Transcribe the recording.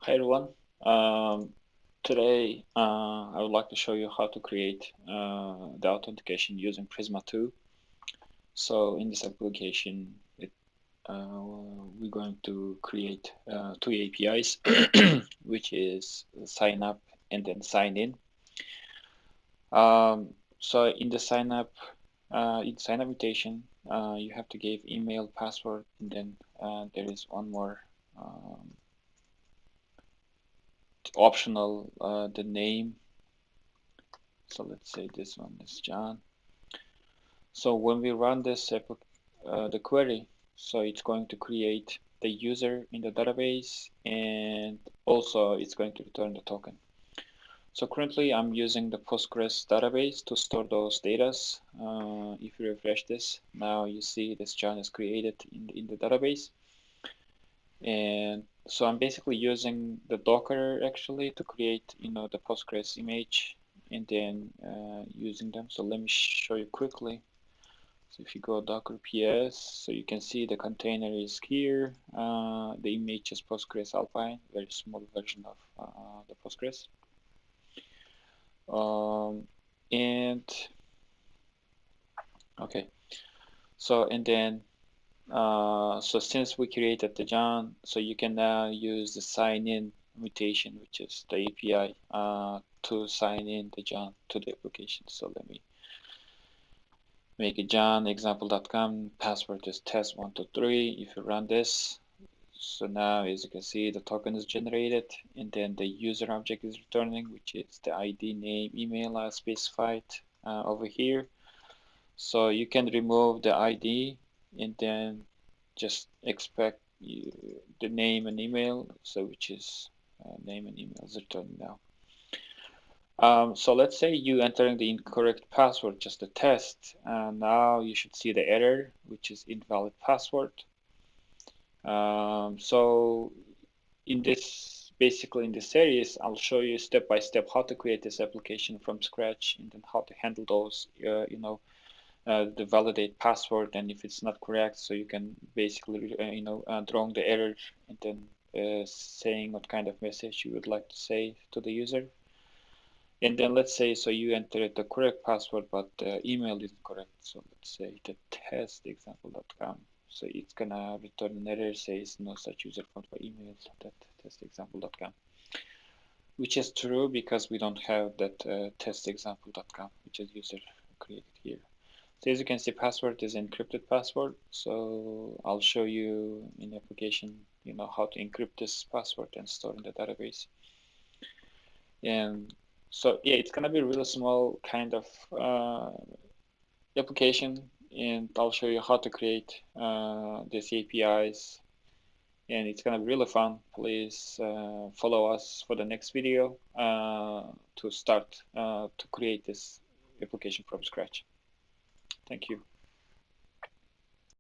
Hi everyone. Today I would like to show you how to create the authentication using Prisma 2. So in this application, we're going to create two APIs, which is sign up and then sign in. So in sign up invitation, you have to give email, password, and then there is one more um, optional, the name. So let's say this one is John. So when we run the query, so it's going to create the user in the database, and also it's going to return the token. So currently I'm using the Postgres database to store those data. If you refresh this, now you see this John is created in the database. And so I'm basically using the Docker actually to create, the Postgres image and then using them. So let me show you quickly. So if you go Docker PS, so you can see the container is here. The image is Postgres Alpine, very small version of the Postgres. And okay, so and then so since we created the John, so you can now use the sign in mutation, which is the API, to sign in the John to the application. So let me make a John example.com, password is test123. If you run this, so now as you can see the token is generated and then the user object is returning, which is the ID, name, email as specified over here. So you can remove the ID and then just expect the name and email, so which is name and email is returning now. So let's say you entering the incorrect password, just a test. Now you should see the error, which is invalid password. So basically in this series, I'll show you step by step how to create this application from scratch and then how to handle those, the validate password, and if it's not correct, so you can basically, drawing the error and then saying what kind of message you would like to say to the user. And then let's say, so you entered the correct password, but the email isn't correct. So let's say the test example.com. So it's gonna return an error says no such user found by email that test example.com, which is true because we don't have that test example.com, which is user created here. So as you can see, password is encrypted password. So I'll show you in the application, how to encrypt this password and store in the database. And so yeah, it's gonna be a really small kind of application, and I'll show you how to create these APIs, and it's gonna be really fun. Please follow us for the next video to start to create this application from scratch. Thank you.